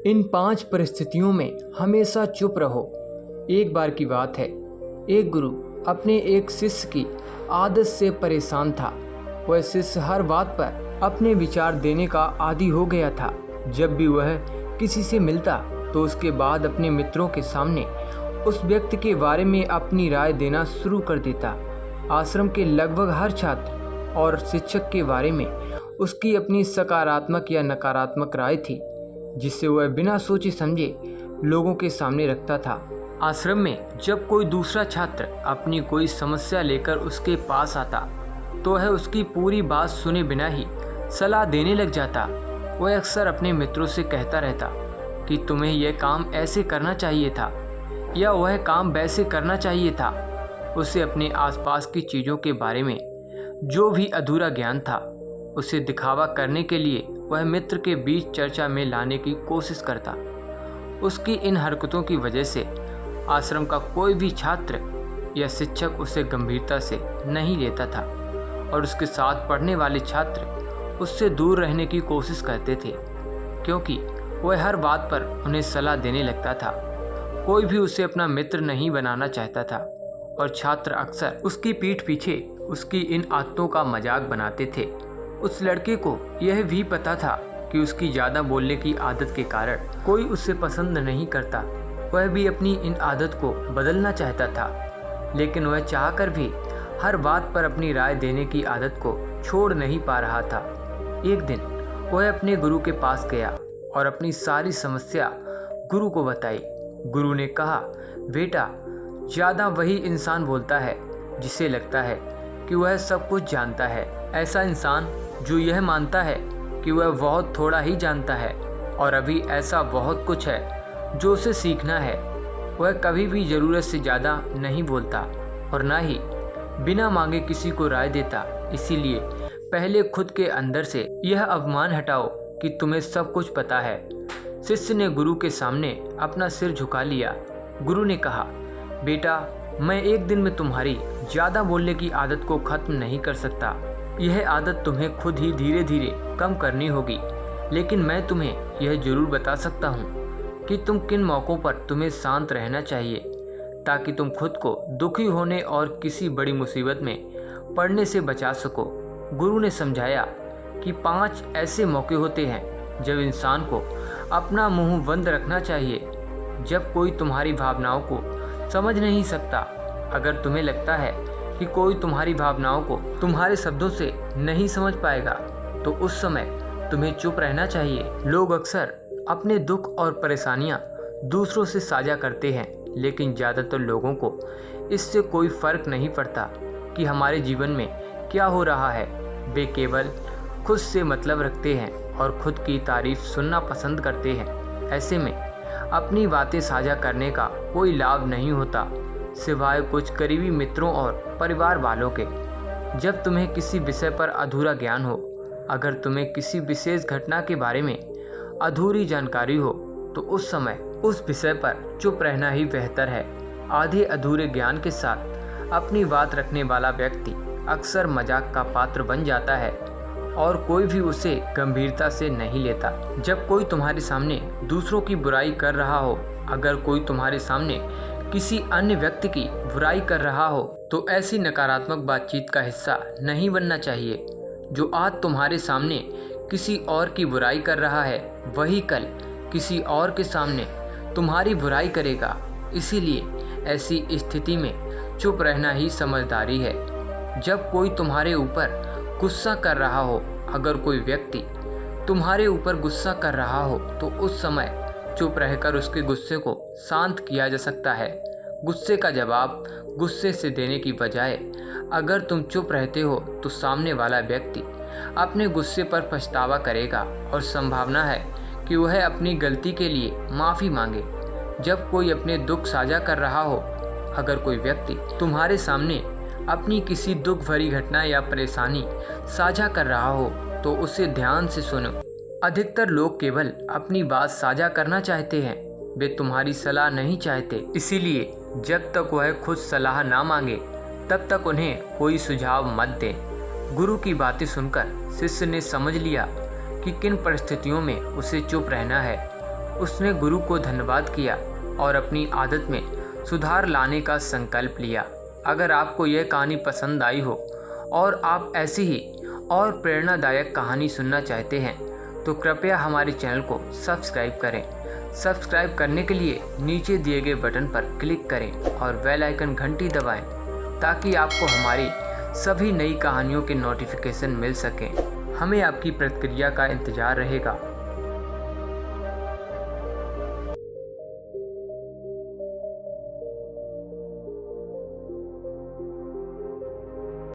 इन 5 परिस्थितियों में हमेशा चुप रहो। एक बार की बात है, एक गुरु अपने एक शिष्य की आदत से परेशान था। वह शिष्य हर बात पर अपने विचार देने का आदी हो गया था। जब भी वह किसी से मिलता तो उसके बाद अपने मित्रों के सामने उस व्यक्ति के बारे में अपनी राय देना शुरू कर देता। आश्रम के लगभग हर छात्र और शिक्षक के बारे में उसकी अपनी सकारात्मक या नकारात्मक राय थी, जिससे वह बिना सोचे समझे लोगों के सामने रखता था। आश्रम में जब कोई दूसरा छात्र अपनी कोई समस्या लेकर उसके पास आता तो वह उसकी पूरी बात सुने बिना ही सलाह देने लग जाता। वह अक्सर अपने मित्रों से कहता रहता कि तुम्हें यह काम ऐसे करना चाहिए था या वह काम वैसे करना चाहिए था। उसे अपने आसपास की चीज़ों के बारे में जो भी अधूरा ज्ञान था उसे दिखावा करने के लिए वह मित्र के बीच चर्चा में लाने की कोशिश करता। उसकी इन हरकतों की वजह से आश्रम का कोई भी छात्र या शिक्षक उसे गंभीरता से नहीं लेता था और उसके साथ पढ़ने वाले छात्र उससे दूर रहने की कोशिश करते थे, क्योंकि वह हर बात पर उन्हें सलाह देने लगता था। कोई भी उसे अपना मित्र नहीं बनाना चाहता था और छात्र अक्सर उसकी पीठ पीछे उसकी इन आदतों का मजाक बनाते थे। उस लड़के को यह भी पता था कि उसकी ज़्यादा बोलने की आदत के कारण कोई उसे पसंद नहीं करता। वह भी अपनी इन आदत को बदलना चाहता था, लेकिन वह चाहकर भी हर बात पर अपनी राय देने की आदत को छोड़ नहीं पा रहा था। एक दिन वह अपने गुरु के पास गया और अपनी सारी समस्या गुरु को बताई। गुरु ने कहा, बेटा, ज़्यादा वही इंसान बोलता है जिसे लगता है कि वह सब कुछ जानता है। ऐसा इंसान जो यह मानता है कि वह बहुत थोड़ा ही जानता है और अभी ऐसा बहुत कुछ है जो उसे सीखना है। वह कभी भी ज़रूरत से ज़्यादा नहीं बोलता और ना ही बिना मांगे किसी को राय देता। इसीलिए पहले खुद के अंदर से यह अभिमान हटाओ कि तुम्हें सब कुछ पता है। शिष्य ने गुरु के सामने अपना सिर झुका लिया। गुरु ने कहा, बेटा, मैं एक दिन में तुम्हारी ज़्यादा बोलने की आदत को ख़त्म नहीं कर सकता। यह आदत तुम्हें खुद ही धीरे धीरे कम करनी होगी, लेकिन मैं तुम्हें यह ज़रूर बता सकता हूँ कि तुम किन मौक़ों पर तुम्हें शांत रहना चाहिए ताकि तुम खुद को दुखी होने और किसी बड़ी मुसीबत में पड़ने से बचा सको। गुरु ने समझाया कि 5 ऐसे मौके होते हैं जब इंसान को अपना मुंह बंद रखना चाहिए, जब कोई तुम्हारी भावनाओं को समझ नहीं सकता। अगर तुम्हें लगता है कि कोई तुम्हारी भावनाओं को तुम्हारे शब्दों से नहीं समझ पाएगा तो उस समय तुम्हें चुप रहना चाहिए। लोग अक्सर अपने दुख और परेशानियां दूसरों से साझा करते हैं, लेकिन ज़्यादातर लोगों को इससे कोई फ़र्क नहीं पड़ता कि हमारे जीवन में क्या हो रहा है। वे केवल खुद से मतलब रखते हैं और खुद की तारीफ सुनना पसंद करते हैं। ऐसे में अपनी बातें साझा करने का कोई लाभ नहीं होता सिवाय कुछ करीबी मित्रों और परिवार वालों के। जब तुम्हें किसी विषय पर अधूरा ज्ञान हो, अगर तुम्हें किसी विशेष घटना के बारे में अधूरी जानकारी हो, तो उस समय उस विषय पर चुप रहना ही बेहतर है। आधे अधूरे ज्ञान के साथ अपनी बात रखने वाला व्यक्ति अक्सर मजाक का पात्र बन जाता है और कोई भी उसे गंभीरता से नहीं लेता। जब कोई तुम्हारे सामने दूसरों की बुराई कर रहा हो, अगर कोई तुम्हारे सामने किसी अन्य व्यक्ति की बुराई कर रहा हो, तो ऐसी नकारात्मक बातचीत का हिस्सा नहीं बनना चाहिए। जो आज तुम्हारे सामने किसी और की बुराई कर रहा है, वही कल किसी और के सामने तुम्हारी बुराई करेगा। इसीलिए ऐसी स्थिति में चुप रहना ही समझदारी है। जब कोई तुम्हारे ऊपर गुस्सा कर रहा हो, अगर कोई व्यक्ति तुम्हारे ऊपर गुस्सा कर रहा हो, तो उस समय चुप रहकर उसके गुस्से को शांत किया जा सकता है। गुस्से का जवाब गुस्से से देने की बजाय अगर तुम चुप रहते हो तो सामने वाला व्यक्ति अपने गुस्से पर पछतावा करेगा और संभावना है कि वह अपनी गलती के लिए माफ़ी मांगे। जब कोई अपने दुख साझा कर रहा हो, अगर कोई व्यक्ति तुम्हारे सामने अपनी किसी दुख भरी घटना या परेशानी साझा कर रहा हो, तो उसे ध्यान से सुनो। अधिकतर लोग केवल अपनी बात साझा करना चाहते हैं, वे तुम्हारी सलाह नहीं चाहते। इसीलिए जब तक वह खुद सलाह ना मांगे तब तक उन्हें कोई सुझाव मत दें। गुरु की बातें सुनकर शिष्य ने समझ लिया कि किन परिस्थितियों में उसे चुप रहना है। उसने गुरु को धन्यवाद किया और अपनी आदत में सुधार लाने का संकल्प लिया। अगर आपको यह कहानी पसंद आई हो और आप ऐसी ही और प्रेरणादायक कहानी सुनना चाहते हैं तो कृपया हमारे चैनल को सब्सक्राइब करें। सब्सक्राइब करने के लिए नीचे दिए गए बटन पर क्लिक करें और बेल आइकन घंटी दबाएं ताकि आपको हमारी सभी नई कहानियों के नोटिफिकेशन मिल सकें। हमें आपकी प्रतिक्रिया का इंतज़ार रहेगा।